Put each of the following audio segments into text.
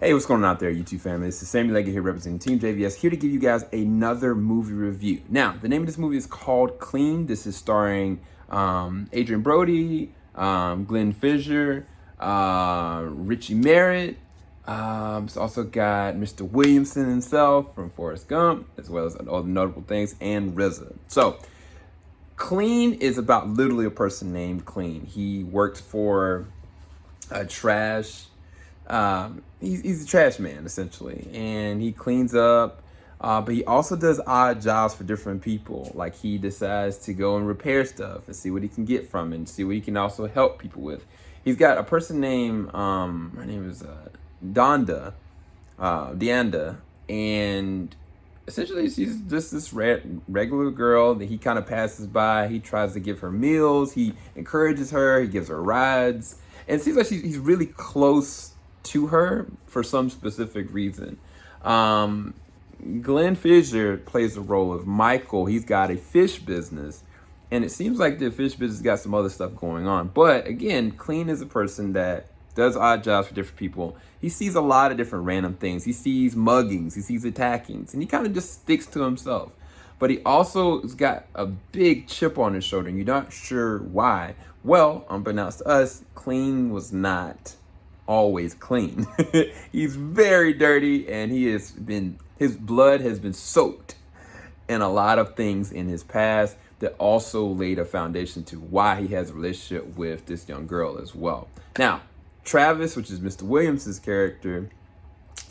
Hey, what's going on out there, YouTube family? This is Sammy Leggett here representing TeamJVS, here to give you guys another movie review. Now, the name of this movie is called Clean. This is starring Adrian Brody, Glenn Fisher, Richie Merritt. It's also got Mr. Williamson himself from Forrest Gump, as well as all the notable things, and RZA. So, Clean is about literally a person named Clean. He works for a trash. He's a trash man essentially, and he cleans up. But he also does odd jobs for different people. Like he decides to go and repair stuff and see what he can get from it, and see what he can also help people with. He's got a person named her name is Deanda, and essentially she's just this regular girl that he kind of passes by. He tries to give her meals. He encourages her. He gives her rides, and it seems like he's really close to her for some specific reason. Glenn Fisher plays the role of Michael. He's got a fish business, and it seems like the fish business got some other stuff going on. But again, Clean is a person that does odd jobs for different people. He sees a lot of different random things. He sees muggings, he sees attackings, and he kind of just sticks to himself. But he also has got a big chip on his shoulder, and you're not sure why. Well, unbeknownst to us, Clean was not always clean. He's very dirty, and his blood has been soaked in a lot of things in his past that also laid a foundation to why he has a relationship with this young girl as well. Now, Travis, which is Mr. Williams' character,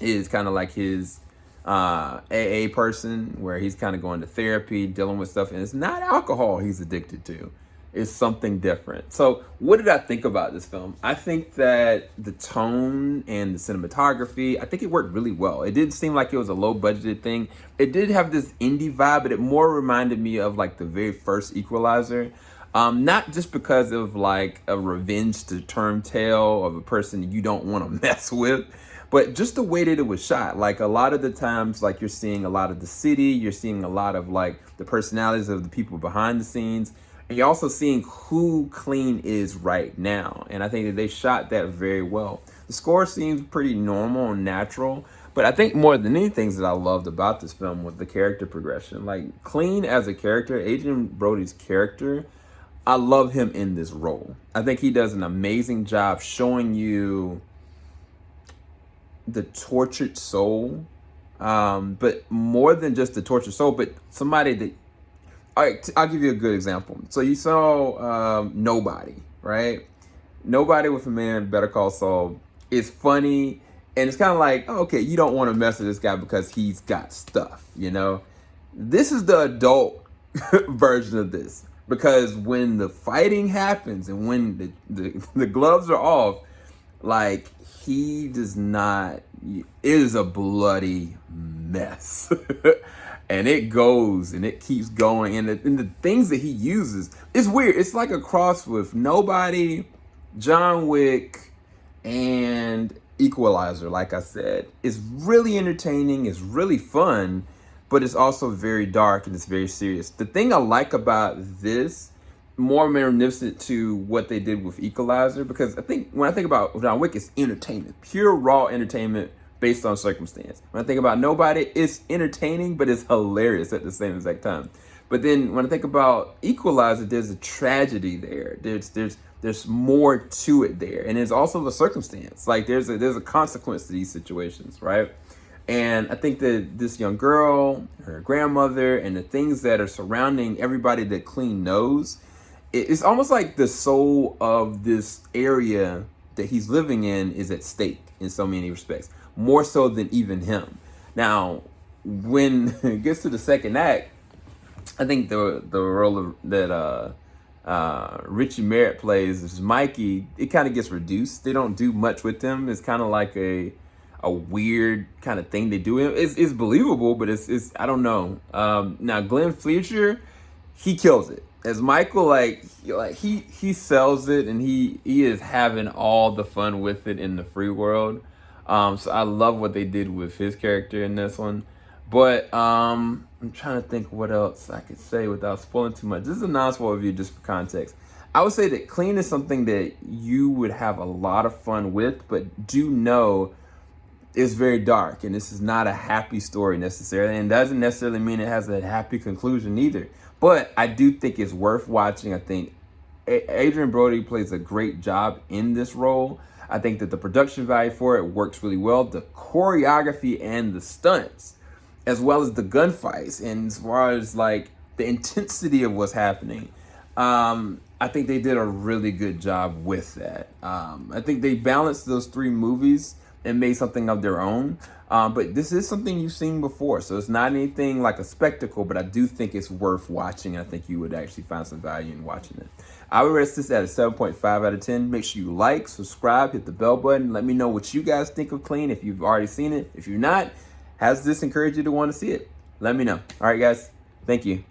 is kind of like his AA person, where he's kind of going to therapy, dealing with stuff, and it's not alcohol he's addicted to. Is something different. So what did I think about this film? I think that the tone and the cinematography, I think it worked really well. It didn't seem like it was a low budgeted thing. It did have this indie vibe, but it more reminded me of like the very first Equalizer. Not just because of like a revenge to turn tale of a person you don't want to mess with, but just the way that it was shot. Like a lot of the times, like you're seeing a lot of the city, you're seeing a lot of like the personalities of the people behind the scenes. And you're also seeing who Clean is right now. And I think that they shot that very well. The score seems pretty normal and natural. But I think more than anything that I loved about this film was the character progression. Like Clean as a character, Adrian Brody's character, I love him in this role. I think he does an amazing job showing you the tortured soul. But more than just the tortured soul, but somebody that, all right, I'll give you a good example. So you saw Nobody, right? Nobody with a Man, Better Call Saul is funny. And it's kind of like, oh, okay, you don't want to mess with this guy because he's got stuff, you know? This is the adult version of this. Because when the fighting happens and when the gloves are off, like, he does not, it is a bloody mess. And it goes and it keeps going. And the things that he uses, it's weird. It's like a cross with Nobody, John Wick, and Equalizer, like I said. It's really entertaining. It's really fun. But it's also very dark and it's very serious. The thing I like about this, more reminiscent to what they did with Equalizer, because I think when I think about John Wick, it's entertainment. Pure, raw entertainment based on circumstance. When I think about Nobody, it's entertaining, but it's hilarious at the same exact time. But then when I think about Equalizer, there's a tragedy there. There's more to it there. And there's also the circumstance. Like there's a consequence to these situations, right? And I think that this young girl, her grandmother, and the things that are surrounding everybody that Clean knows, it's almost like the soul of this area that he's living in is at stake in so many respects. More so than even him. Now, when it gets to the second act, I think the role that Richie Merritt plays, which is Mikey, it kind of gets reduced. They don't do much with him. It's kind of like a weird kind of thing they do. It's believable, but it's I don't know. Now Glenn Fisher, he kills it. As Michael, like he sells it, and he is having all the fun with it in the free world. So I love what they did with his character in this one. But I'm trying to think what else I could say without spoiling too much. This is a non-spoiler review just for context. I would say that Clean is something that you would have a lot of fun with, but do know is very dark, and this is not a happy story necessarily, and doesn't necessarily mean it has a happy conclusion either. But I do think it's worth watching. I think Adrian Brody plays a great job in this role. I think that the production value for it works really well. The choreography and the stunts, as well as the gunfights, and as far as like the intensity of what's happening, I think they did a really good job with that. I think they balanced those three movies and made something of their own. But this is something you've seen before, so it's not anything like a spectacle, but I do think it's worth watching, and I think you would actually find some value in watching it. I would rate this at a 7.5 out of 10. Make sure you like, subscribe, hit the bell button. Let me know what you guys think of Clean if you've already seen it. If you're not, has this encouraged you to want to see it? Let me know. All right, guys. Thank you.